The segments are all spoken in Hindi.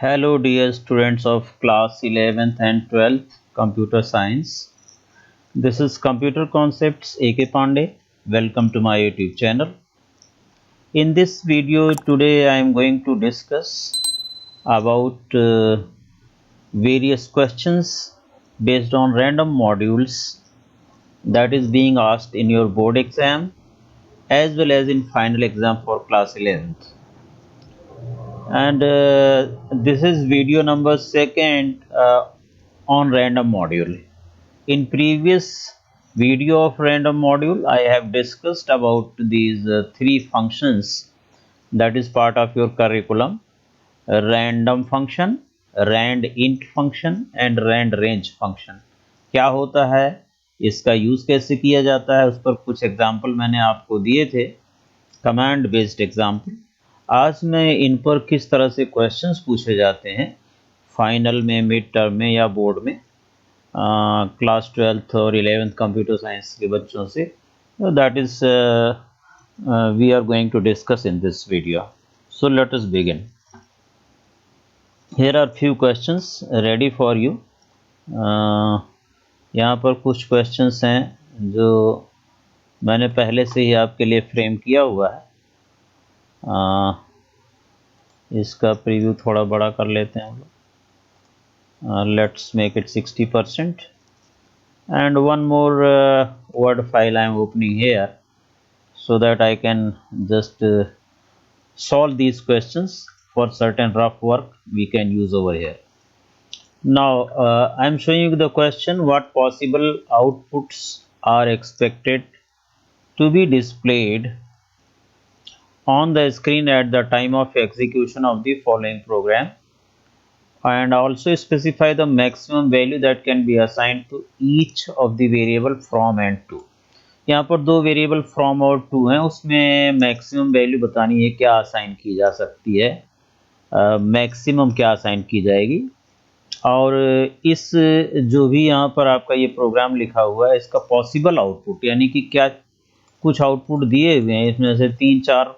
Hello dear students of class 11th and 12th computer science. This is Computer Concepts AK Pandey. Welcome to my YouTube channel. In this video today I am going to discuss about various questions based on random modules that is being asked in your board exam as well as in final exam for class 11th. And this is video number second on random module. In previous video of random module I have discussed about these three functions that is part of your curriculum: random function, rand int function and rand range function. क्या होता है, इसका यूज कैसे किया जाता है, उस पर कुछ एग्जाम्पल मैंने आपको दिए थे, कमांड बेस्ड एग्जाम्पल। आज मैं इन पर किस तरह से क्वेश्चंस पूछे जाते हैं फाइनल में, मिड टर्म में या बोर्ड में, क्लास 12th और 11th कंप्यूटर साइंस के बच्चों से, that is we are going to discuss in this video. So let us begin. Here are few questions ready for you. यहाँ पर कुछ क्वेश्चंस हैं जो मैंने पहले से ही आपके लिए फ्रेम किया हुआ है. इसका प्रीव्यू थोड़ा बड़ा कर लेते हैं हम लोग. Let's make it 60%, and one more word file I am opening here so that I can just solve these questions for certain rough work we can use over here. Now I am showing you the question: what possible outputs are expected to be displayed on the screen at the time of execution of the following program, and also specify the maximum value that can be assigned to each of the variable from and to. यहाँ पर दो वेरिएबल फ्रॉम और टू हैं, उसमें मैक्सिमम वैल्यू बतानी है क्या असाइन की जा सकती है, मैक्सिमम क्या असाइन की जाएगी. और इस जो भी यहाँ पर आपका ये प्रोग्राम लिखा हुआ है इसका पॉसिबल आउटपुट, यानी कि क्या कुछ आउटपुट दिए हुए हैं, इसमें से 3-4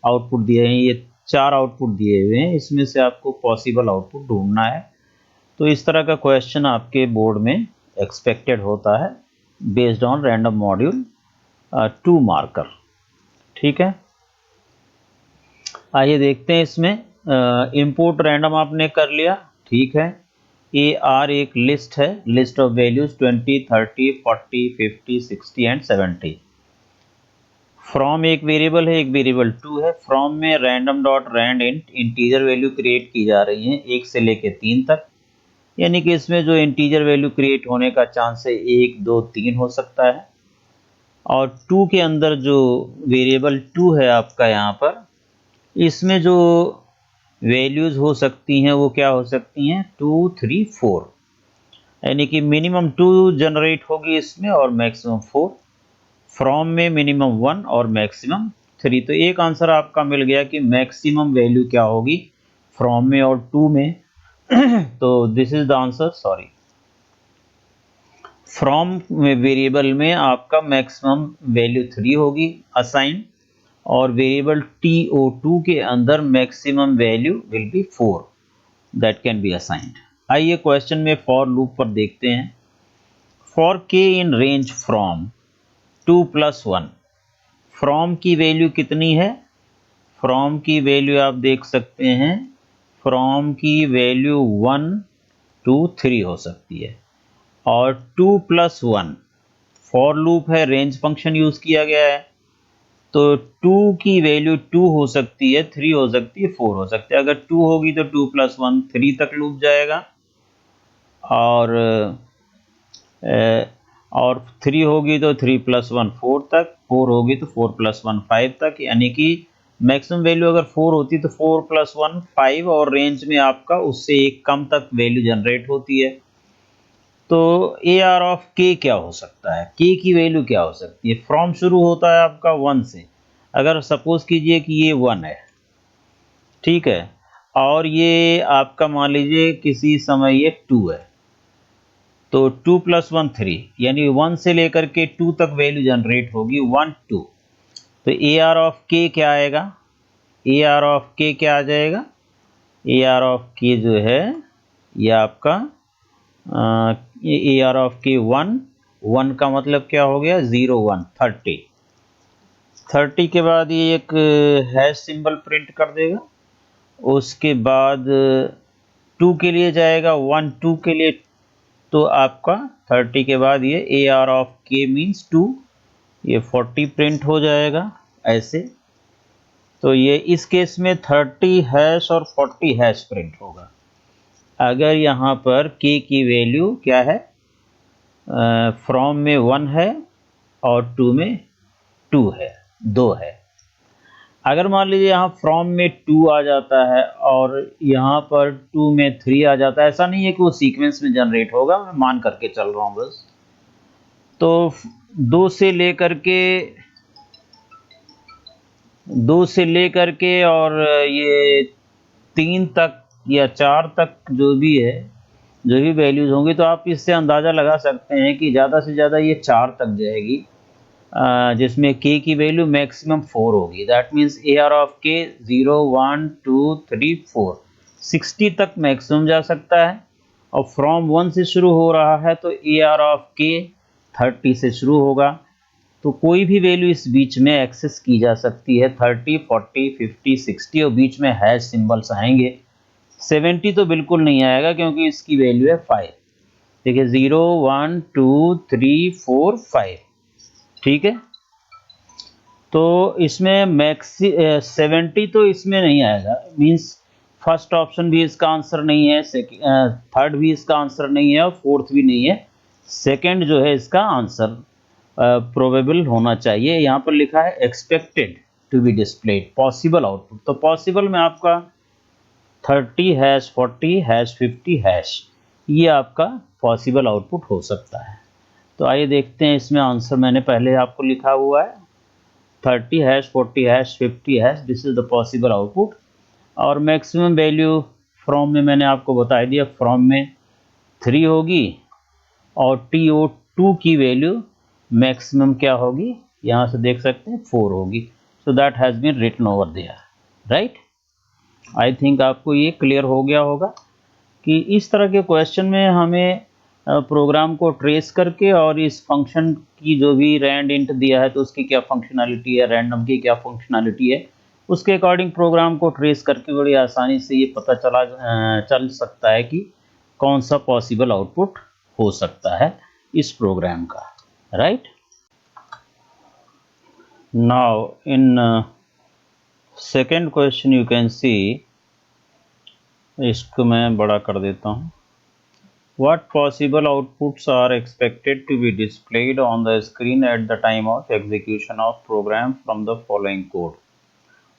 आउटपुट दिए हैं, ये 4 आउटपुट दिए हुए हैं, इसमें से आपको पॉसिबल आउटपुट ढूंढना है. तो इस तरह का क्वेश्चन आपके बोर्ड में एक्सपेक्टेड होता है based on random module 2 marker. ठीक है, आइए देखते हैं. इसमें इंपोर्ट रैंडम आपने कर लिया, ठीक है. AR एक लिस्ट है, list of values 20, 30, 40, 50, 60 and 70. From एक वेरिएबल है, एक वेरिएबल 2 है. फ्रॉम में random dot rand int integer value create की जा रही है 1 से लेके 3 तक, यानी कि इसमें जो इंटीजर वैल्यू क्रिएट होने का चांस है 1, 2, 3 हो सकता है. और 2 के अंदर जो वेरिएबल 2 है आपका, यहाँ पर इसमें जो वैल्यूज हो सकती हैं वो क्या हो सकती हैं, 2, 3, 4, यानी कि मिनिमम 2 जनरेट होगी इसमें और मैक्सिमम 4. फ्रॉम में मिनिमम 1 और मैक्सिमम 3. तो एक आंसर आपका मिल गया कि मैक्सिमम वैल्यू क्या होगी फ्रॉम में और 2 में. तो this is the answer. Sorry, from variable में आपका मैक्सिमम वैल्यू 3 होगी असाइन, और वेरिएबल TO2 के अंदर maximum value will be 4 that can be assigned. आइए क्वेश्चन में फॉर लूप पर देखते हैं. For k in range from 2 + 1, from की वैल्यू कितनी है, फ्रॉम की वैल्यू आप देख सकते हैं, फ्रॉम की वैल्यू 1 to 3 हो सकती है. और 2 + 1 फॉर लूप है, रेंज फंक्शन यूज किया गया है, तो 2 की वैल्यू 2 हो सकती है, 3 हो सकती है, 4 हो सकती है. अगर 2 होगी तो 2 + 1 3 तक लूप जाएगा, और 3 होगी तो 3 + 1 4 तक, 4 होगी तो 4 + 1 5 तक, यानी कि मैक्सिमम वैल्यू अगर 4 होती तो 4 + 1 5, और रेंज में आपका उससे एक कम तक वैल्यू जनरेट होती है. तो AR ऑफ k क्या हो सकता है, k की वैल्यू क्या हो सकती है. फ्रॉम शुरू होता है आपका 1 से, अगर सपोज कीजिए कि ये 1 है, ठीक है, और ये आपका मान लीजिए किसी समय ये 2 है, तो 2 + 1 3, यानी 1 से लेकर के 2 तक वैल्यू जनरेट होगी 1, 2. तो AR ऑफ k क्या आएगा, AR ऑफ k क्या आ जाएगा, ए आर ऑफ के जो है ये आपका ए आर ऑफ के 1 का मतलब क्या हो गया 0 1 30 के बाद ये एक हैश सिंबल प्रिंट कर देगा। उसके बाद 2 के लिए जाएगा 1 2 के लिए, तो आपका 30 के बाद ये ए आर ऑफ के मीन्स 2, ये 40 प्रिंट हो जाएगा ऐसे। तो ये इस केस में 30 हैश और 40 हैश प्रिंट होगा। अगर यहाँ पर k की वैल्यू क्या है, फ्रॉम में 1 है और 2 में 2 है, 2 है। अगर मान लीजिए यहाँ फ्रॉम में 2 आ जाता है और यहाँ पर 2 में 3 आ जाता है, ऐसा नहीं है कि वो सीक्वेंस में जनरेट होगा, मैं मान करके चल रहा हूँ बस। तो 2 से लेकर के और ये 3 तक या 4 तक जो भी है, जो भी वैल्यूज होंगी, तो आप इससे अंदाज़ा लगा सकते हैं कि ज़्यादा से ज़्यादा ये 4 तक जाएगी, जिसमें k की वैल्यू मैक्सिमम 4 होगी। That means A R of के 0 1 2 3 4 60 तक मैक्सिमम जा सकता है। और फ्रॉम 1 से शुरू हो रहा है तो ए आर ऑफ के 30 से शुरू होगा। तो कोई भी वैल्यू इस बीच में एक्सेस की जा सकती है, 30 40 50 60, और बीच में हैश सिंबल्स आएंगे। 70 तो बिल्कुल नहीं आएगा क्योंकि इसकी वैल्यू है 5। देखिए 0 1 2 3 4 5, ठीक है। तो इसमें 70 तो इसमें नहीं आएगा, मीन्स फर्स्ट ऑप्शन भी इसका आंसर नहीं है, थर्ड भी इसका आंसर नहीं है और फोर्थ भी नहीं है। सेकंड जो है इसका आंसर प्रोबेबल होना चाहिए। यहाँ पर लिखा है expected to be displayed possible output, तो पॉसिबल में आपका 30 हैश 40 हैश 50 हैश, ये आपका पॉसिबल आउटपुट हो सकता है। तो आइए देखते हैं, इसमें आंसर मैंने पहले आपको लिखा हुआ है 30 hash 40 hash 50 hash, this is the possible output. और मैक्सिमम वैल्यू फ्रॉम में मैंने आपको बता दिया, फ्रॉम में 3 होगी और TO2 की वैल्यू मैक्सिमम क्या होगी, यहाँ से देख सकते हैं 4 होगी। So that has been written over there, right. I think आपको ये क्लियर हो गया होगा कि इस तरह के क्वेश्चन में हमें प्रोग्राम को ट्रेस करके और इस फंक्शन की जो भी रैंड इंट दिया है तो उसकी क्या फंक्शनैलिटी है, रैंडम की क्या फंक्शनैलिटी है, उसके अकॉर्डिंग प्रोग्राम को ट्रेस करके बड़ी आसानी से ये पता चल सकता है कि कौन सा पॉसिबल आउटपुट हो सकता है इस प्रोग्राम का, right. Now in second question you can see, इसको मैं बड़ा कर देता हूँ। What possible outputs are expected to be displayed on the screen at the time of execution of program from the following code?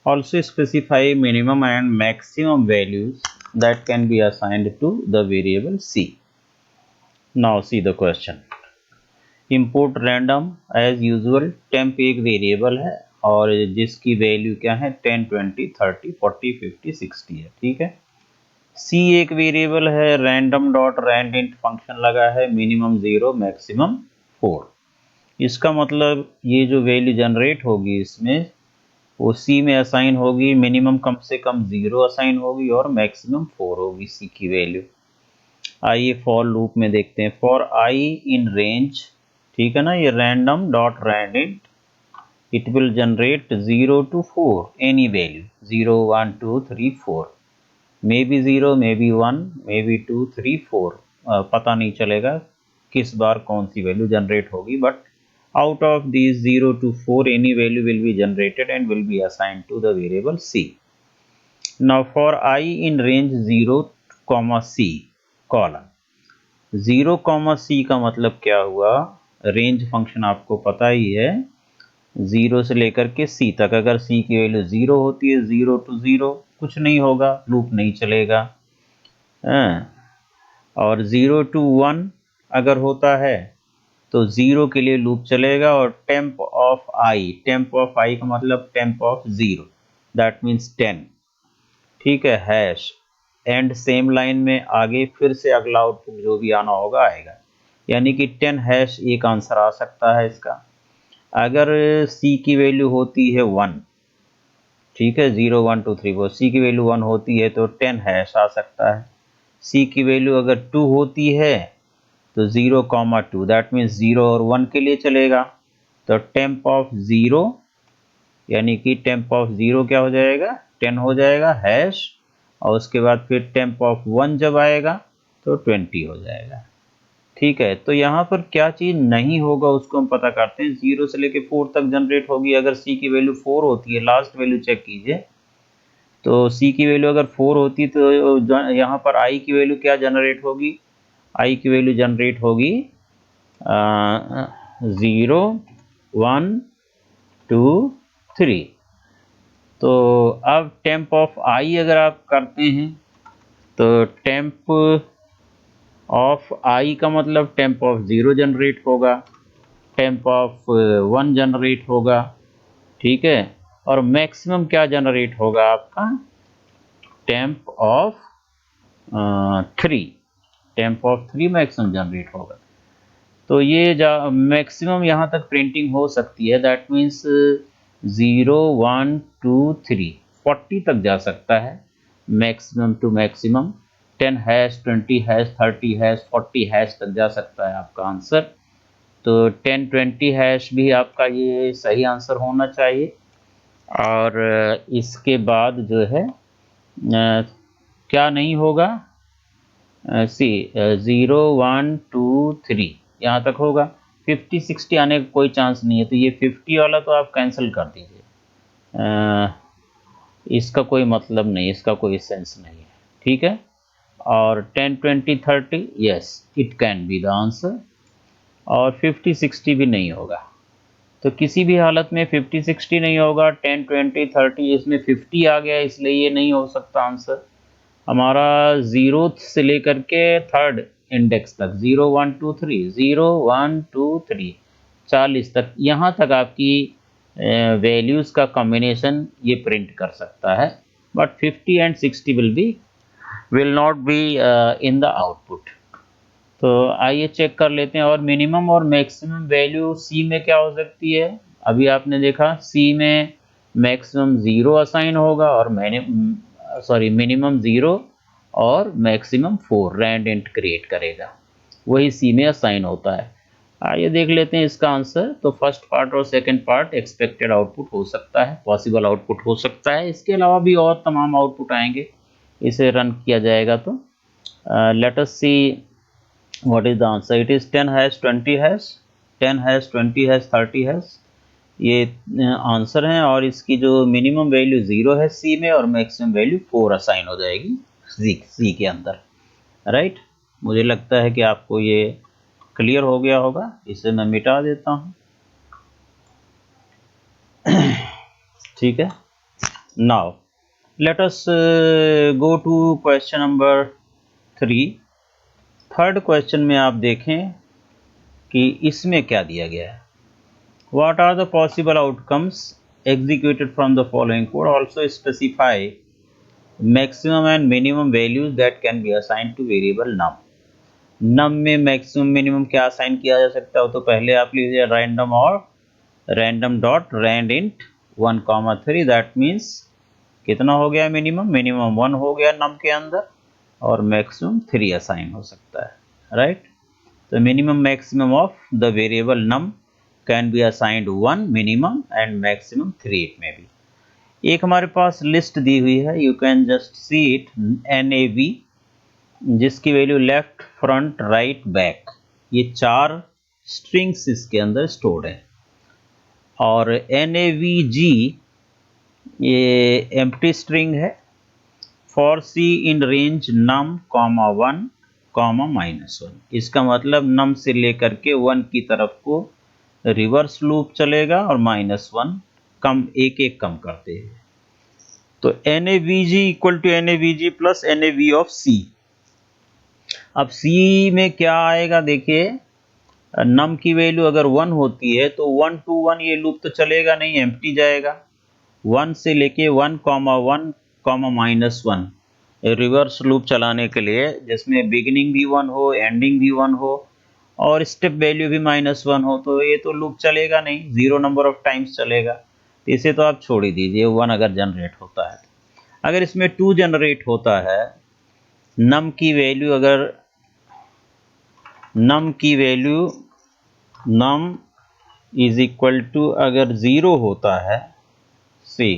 Also specify minimum and maximum values that can be assigned to the variable C. Now see the question. Import random as usual, temp एक वेरिएबल है और जिसकी वैल्यू क्या है 10 20 30 40 50 60 है, ठीक है। C एक वेरिएबल है, रैंडम डॉट रैंडिंट फंक्शन लगा है, मिनिमम 0 मैक्सिमम 4। इसका मतलब ये जो वैल्यू जनरेट होगी इसमें वो C में असाइन होगी, मिनिमम कम से कम 0 असाइन होगी और मैक्सिमम 4 होगी C की वैल्यू। आइए फॉर लूप में देखते हैं। फॉर I इन रेंज, ठीक है ना, ये random dot randint it will generate 0 to 4 any value, 0 1 2 3 4, may be 0 may be 1 may be 2 3 4, पता नहीं चलेगा किस बार कौन सी वैल्यू जनरेट होगी, but out of these 0 to 4 any value will be generated and will be assigned to the variable C. Now for I in range 0, C colon 0, C का मतलब क्या हुआ, रेंज फंक्शन आपको पता ही है 0 से लेकर के C तक। अगर C की वैल्यू 0 होती है 0 to 0 कुछ नहीं होगा, लूप नहीं चलेगा। और 0 to 1 अगर होता है तो 0 के लिए लूप चलेगा और टेम्प ऑफ आई का मतलब टेम्प ऑफ 0, दैट मीन्स 10, ठीक है। हैश एंड सेम लाइन में आगे फिर से अगला आउटपुट जो भी आना होगा आएगा, यानी कि 10 हैश एक आंसर आ सकता है इसका। अगर C की वैल्यू होती है 1 ठीक है, 0 1 2 3 4। सी की वैल्यू 1 होती है तो 10 हैश आ सकता है। सी की वैल्यू अगर 2 होती है तो 0 2, दैट मीन्स 0 और 1 के लिए चलेगा। तो टेम्प ऑफ 0 यानी कि टेम्प ऑफ 0 क्या हो जाएगा, 10 हो जाएगा हैश, और उसके बाद फिर टेम्प ऑफ 1 जब आएगा तो 20 हो जाएगा। ठीक है, तो यहाँ पर क्या चीज़ नहीं होगा उसको हम पता करते हैं। 0 से लेके 4 तक जनरेट होगी। अगर सी की वैल्यू 4 होती है, लास्ट वैल्यू चेक कीजिए, तो सी की वैल्यू अगर 4 होती तो यहाँ पर आई की वैल्यू क्या जनरेट होगी, आई की वैल्यू जनरेट होगी 0 1 2 3। तो अब टेम्प ऑफ आई अगर आप करते हैं तो टेम्प ऑफ आई का मतलब टेम्प ऑफ 0 जनरेट होगा, टेम्प ऑफ 1 जनरेट होगा। ठीक है, और मैक्सिमम क्या जनरेट होगा आपका, temp of 3, temp of 3 maximum generate होगा। तो ये मैक्सिमम यहाँ तक प्रिंटिंग हो सकती है, दैट मीन्स 0 1 2 3 40 तक जा सकता है maximum to maximum. 10 hash 20 hash 30 hash 40 hash तक जा सकता है आपका आंसर। तो 10 20 हैश भी आपका ये सही आंसर होना चाहिए। और इसके बाद जो है क्या नहीं होगा, सी 0 1 2 3 यहाँ तक होगा। 50 60 आने का कोई चांस नहीं है, तो ये 50 वाला तो आप कैंसिल कर दीजिए, इसका कोई मतलब नहीं, इसका कोई सेंस नहीं है। ठीक है, और 10 20 30 yes it can be the answer, और 50 60 भी नहीं होगा। तो किसी भी हालत में 50 60 नहीं होगा, 10 20 30 इसमें 50 आ गया, इसलिए ये नहीं हो सकता आंसर हमारा। 0 से लेकर के 3rd इंडेक्स तक 0 1 2 3 0 1 2 3 40 तक, यहाँ तक आपकी वैल्यूज़ का कॉम्बिनेशन ये प्रिंट कर सकता है। But 50 and 60 will not be in the output. तो आइए चेक कर लेते हैं। और मिनिमम और मैक्सिमम वैल्यू सी में क्या हो सकती है, अभी आपने देखा सी में मैक्सिमम 0 असाइन होगा और मिनिमम 0 और मैक्सिमम 4 रैंड इंट क्रिएट करेगा, वही सी में असाइन होता है। आइए देख लेते हैं इसका आंसर। तो फर्स्ट पार्ट और सेकंड पार्ट एक्सपेक्टेड आउटपुट हो सकता है, पॉसिबल आउटपुट हो सकता है, इसके अलावा भी और तमाम आउटपुट आएंगे इसे रन किया जाएगा। तो let us see what is the answer. It is 10 hash 20 hash 10 hash 20 hash 30 hash, ये आंसर है। और इसकी जो मिनिमम वैल्यू 0 है सी में और मैक्सिमम वैल्यू 4 असाइन हो जाएगी सी के अंदर। राइट, मुझे लगता है कि आपको ये क्लियर हो गया होगा। इसे मैं मिटा देता हूँ। ठीक है, now let us go to question number 3। Third question में आप देखें कि इसमें क्या दिया गया है। What are the possible outcomes executed from the following code? Also specify maximum and minimum values that can be assigned to variable num. num में मैक्सिमम मिनिमम क्या असाइन किया जा सकता है, तो पहले आप लीजिए रैंडम और random dot rand int 1,3, that means कितना हो गया मिनिमम, मिनिमम 1 हो गया नम के अंदर और मैक्सिमम 3 असाइन हो सकता है। राइट, तो minimum maximum of the variable num can be assigned 1 minimum and maximum 3 it में भी। एक हमारे पास लिस्ट दी हुई है, you can just see it, NAV, जिसकी वैल्यू लेफ्ट फ्रंट राइट बैक, ये 4 स्ट्रिंग्स इसके अंदर स्टोर्ड है। और NAVG ये एम्प्टी स्ट्रिंग है। For c in range num comma 1 comma -1, इसका मतलब नम से लेकर के 1 की तरफ को रिवर्स लूप चलेगा और -1 कम एक एक कम करते हैं। तो NAVG equal to NAVG plus NAV of C। अब C में क्या आएगा, देखिए नम की वैल्यू अगर 1 होती है तो 1 to 1 ये लूप तो चलेगा नहीं, एम्प्टी जाएगा। 1 से लेके 1 कॉमा -1 रिवर्स लूप चलाने के लिए, जिसमें बिगिनिंग भी 1 हो एंडिंग भी 1 हो और स्टेप वैल्यू भी -1 हो, तो ये तो लूप चलेगा नहीं, 0 नंबर ऑफ टाइम्स चलेगा। इसे तो आप छोड़ ही दीजिए, 1 अगर जनरेट होता है। अगर इसमें 2 जनरेट होता है, नम की वैल्यू अगर नम इज इक्वल टू अगर 0 होता है, see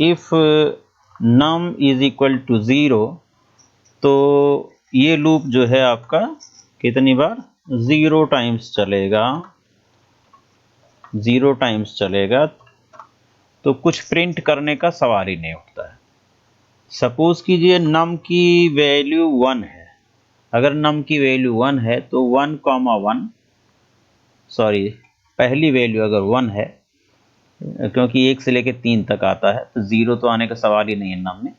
if num is equal to 0, तो ये लूप जो है आपका कितनी बार 0 टाइम्स चलेगा, 0 टाइम्स चलेगा, तो कुछ प्रिंट करने का सवाल ही नहीं उठता है। सपोज कीजिए नम की वैल्यू 1 है, अगर नम की वैल्यू 1 है तो 1,1 सॉरी पहली वैल्यू अगर 1 है, क्योंकि 1 से लेकर 3 तक आता है तो 0 तो आने का सवाल ही नहीं है नम में,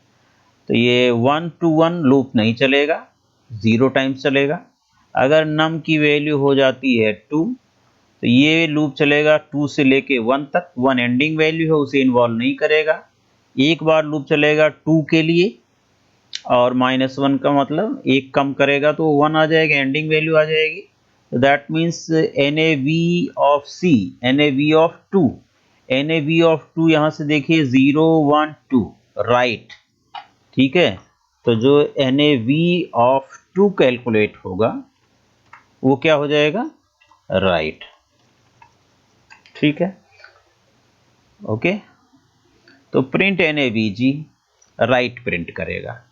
तो ये 1 to 1 लूप नहीं चलेगा, 0 टाइम्स चलेगा। अगर नम की वैल्यू हो जाती है 2, तो ये लूप चलेगा 2 से लेके 1 तक, 1 एंडिंग वैल्यू है उसे इन्वॉल्व नहीं करेगा। एक बार लूप चलेगा 2 के लिए, और -1 का मतलब एक कम करेगा तो 1 आ जाएगा, एंडिंग वैल्यू आ जाएगी। तो that means NAV of C, NAV of 2, NAV of 2 यहाँ से देखिए 0 1 2 राइट, ठीक है। तो जो NAV ऑफ 2 कैलकुलेट होगा वो क्या हो जाएगा, राइट, ठीक है, ओके। तो प्रिंट NAVG राइट प्रिंट करेगा।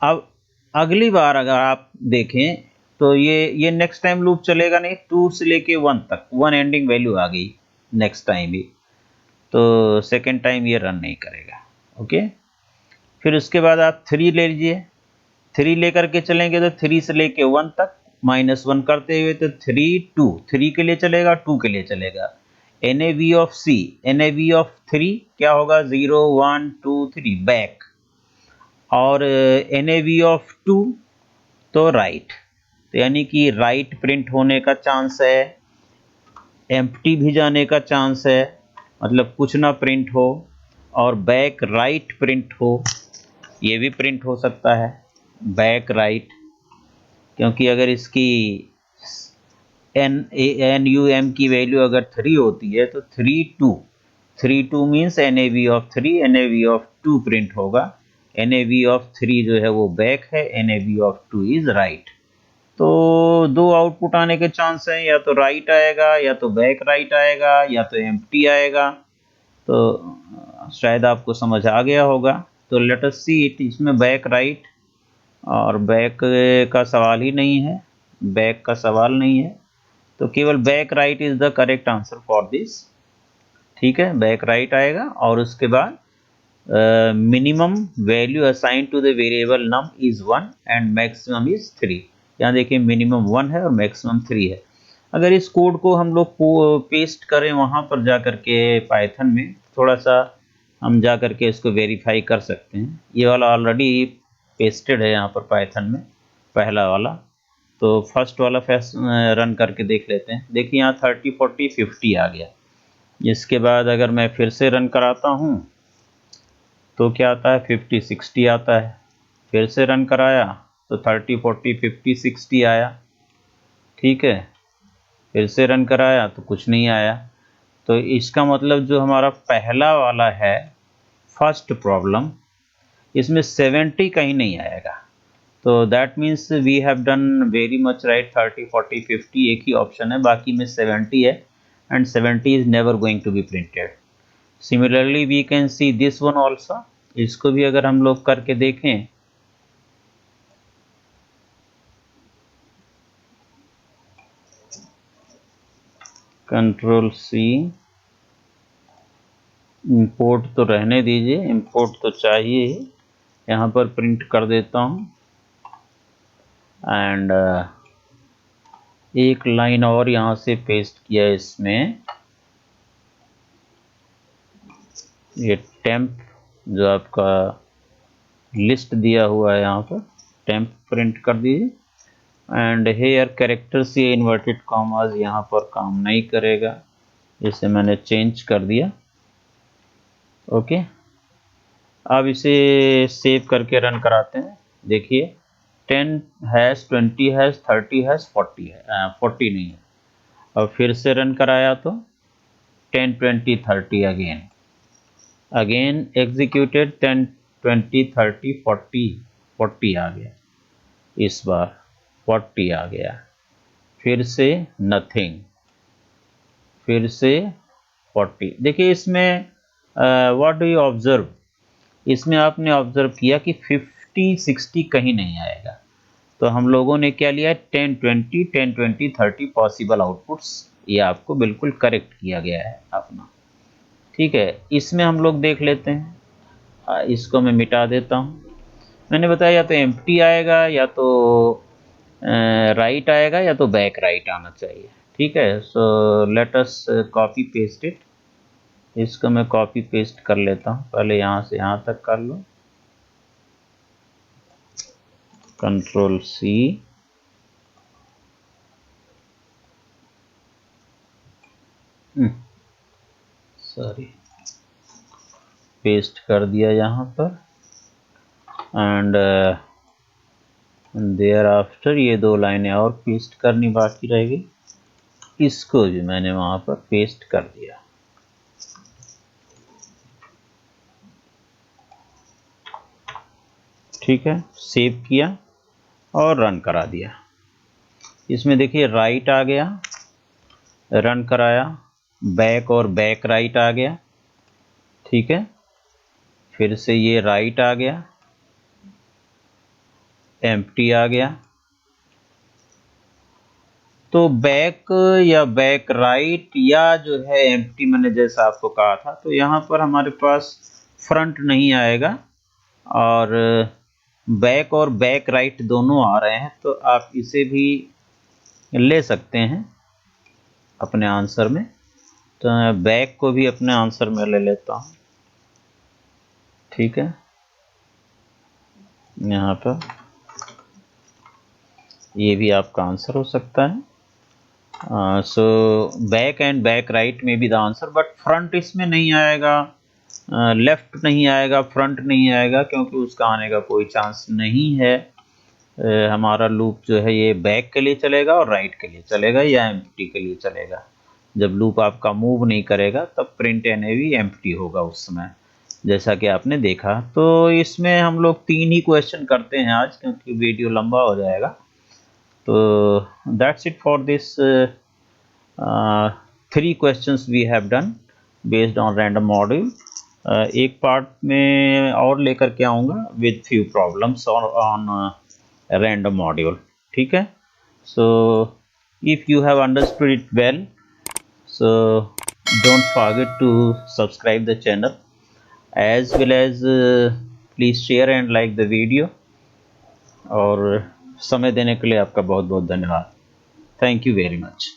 अब अगली बार अगर आप देखें तो ये नेक्स्ट टाइम लूप चलेगा नहीं, 2 से लेके 1 तक, 1 एंडिंग वैल्यू आ गई नेक्स्ट टाइम भी, तो सेकेंड टाइम ये रन नहीं करेगा, ओके। फिर उसके बाद आप 3 ले लीजिए, 3 लेकर के चलेंगे तो 3 से लेके 1 तक -1 करते हुए, तो 3 2 3 के लिए चलेगा, 2 के लिए चलेगा। NAV of C, NAV of 3 क्या होगा, 0 1 2 3 बैक, और NAV ऑफ 2 तो राइट, तो यानी कि राइट प्रिंट होने का चांस है, एम्प्टी भी जाने का चांस है, मतलब कुछ ना प्रिंट हो, और बैक राइट प्रिंट हो, ये भी प्रिंट हो सकता है बैक राइट, क्योंकि अगर इसकी NUM की वैल्यू अगर 3 होती है तो 3 2 means NAV of 3, NAV of 2 print होगा। NAV ऑफ 3 जो है वो बैक है, NAV ऑफ 2 इज राइट। तो दो आउटपुट आने के चांस हैं, या तो राइट आएगा, या तो बैक राइट आएगा, या तो एम्प्टी आएगा। तो शायद आपको समझ आ गया होगा। तो लेट अस सी इट, इसमें बैक राइट और बैक का सवाल ही नहीं है, बैक का सवाल नहीं है, तो केवल back right is the correct answer for this, ठीक है, बैक राइट आएगा। और उसके बाद minimum value assign to the variable num is 1 and maximum is 3। यहाँ देखिए मिनिमम 1 है और मैक्सिमम 3 है। अगर इस कोड को हम लोग पेस्ट करें वहाँ पर जा कर के पाइथन में, थोड़ा सा हम जा कर के इसको वेरीफाई कर सकते हैं। ये वाला ऑलरेडी पेस्टेड है यहाँ पर पाइथन में, पहला वाला। तो फर्स्ट वाला रन करके देख लेते हैं। देखिए यहाँ 30 40 50 आ गया। इसके बाद अगर मैं फिर से रन कराता हूँ तो क्या आता है, 50 60 आता है। फिर से रन कराया तो 30 40 50 60 आया, ठीक है। फिर से रन कराया तो कुछ नहीं आया। तो इसका मतलब जो हमारा पहला वाला है फर्स्ट प्रॉब्लम, इसमें 70 कहीं नहीं आएगा। तो that means we have done very much right. 30 40 50 एक ही ऑप्शन है, बाकी में 70 है, and 70 is never going to be printed. Similarly we can see this one also, इसको भी अगर हम लोग करके देखें, Ctrl+C, इंपोर्ट तो रहने दीजिए, इंपोर्ट तो चाहिए ही, यहाँ पर प्रिंट कर देता हूँ। एंड एक लाइन और यहाँ से पेस्ट किया इसमें, ये टेम्प जो आपका लिस्ट दिया हुआ है यहाँ पर, टेम्प प्रिंट कर दीजिए। एंड हेयर कैरेक्टर्स, ये इन्वर्टेड कॉमास यहाँ पर काम नहीं करेगा, इसे मैंने चेंज कर दिया, ओके। अब इसे सेव करके रन कराते हैं। देखिए 10 हैश 20 हैश 30 हैश 40 है, 40 नहीं है। और फिर से रन कराया तो 10 20 30 again executed 10 20 30 40 40 आ गया, इस बार 40 आ गया, फिर से नथिंग, फिर से 40। देखिए इसमें व्हाट डू यू ऑब्जर्व, इसमें आपने ऑब्जर्व किया कि 50 60 कहीं नहीं आएगा, तो हम लोगों ने क्या लिया, 10 20 10 20 30 पॉसिबल आउटपुट्स, ये आपको बिल्कुल करेक्ट किया गया है अपना। ठीक है, इसमें हम लोग देख लेते हैं, इसको मैं मिटा देता हूँ। मैंने बताया या तो एम्प्टी आएगा, या तो राइट आएगा, या तो बैक राइट आना चाहिए। ठीक है, सो let us copy paste it. इसको मैं कॉपी पेस्ट कर लेता हूँ, पहले यहाँ से यहाँ तक कर लो, कंट्रोल सी, सॉरी, पेस्ट कर दिया यहाँ पर, एंड देयर आफ्टर ये 2 लाइनें और पेस्ट करनी बाकी रहेगी, इसको भी मैंने वहाँ पर पेस्ट कर दिया। ठीक है, सेव किया और रन करा दिया। इसमें देखिए राइट आ गया, रन कराया, बैक और बैक राइट आ गया। ठीक है, फिर से ये राइट आ गया, एम्प्टी आ गया, तो बैक या बैक राइट या जो है एम्प्टी, मैंने जैसा आपको कहा था, तो यहाँ पर हमारे पास फ्रंट नहीं आएगा और बैक और बैक राइट दोनों आ रहे हैं, तो आप इसे भी ले सकते हैं अपने आंसर में। तो मैं बैक को भी अपने आंसर में ले लेता हूँ। ठीक है, यहाँ पर ये भी आपका आंसर हो सकता है। So back and back right में भी द आंसर, बट फ्रंट इसमें नहीं आएगा, लेफ्ट नहीं आएगा, फ्रंट नहीं आएगा, क्योंकि उसका आने का कोई चांस नहीं है। हमारा लूप जो है ये बैक के लिए चलेगा और राइट के लिए चलेगा या एम्प्टी के लिए चलेगा। जब लूप आपका मूव नहीं करेगा तब प्रिंट एनएवी एम्प्टी होगा उस समय, जैसा कि आपने देखा। तो इसमें हम लोग 3 ही क्वेश्चन करते हैं आज, क्योंकि वीडियो लंबा हो जाएगा। तो that's it for this 3 questions we have done based on random module. एक पार्ट में और लेकर के आऊँगा with few problems on random module. ठीक है, so if you have understood it well, so don't forget to subscribe the channel, as well as please share and like the video। और समय देने के लिए आपका बहुत बहुत धन्यवाद। Thank you very much.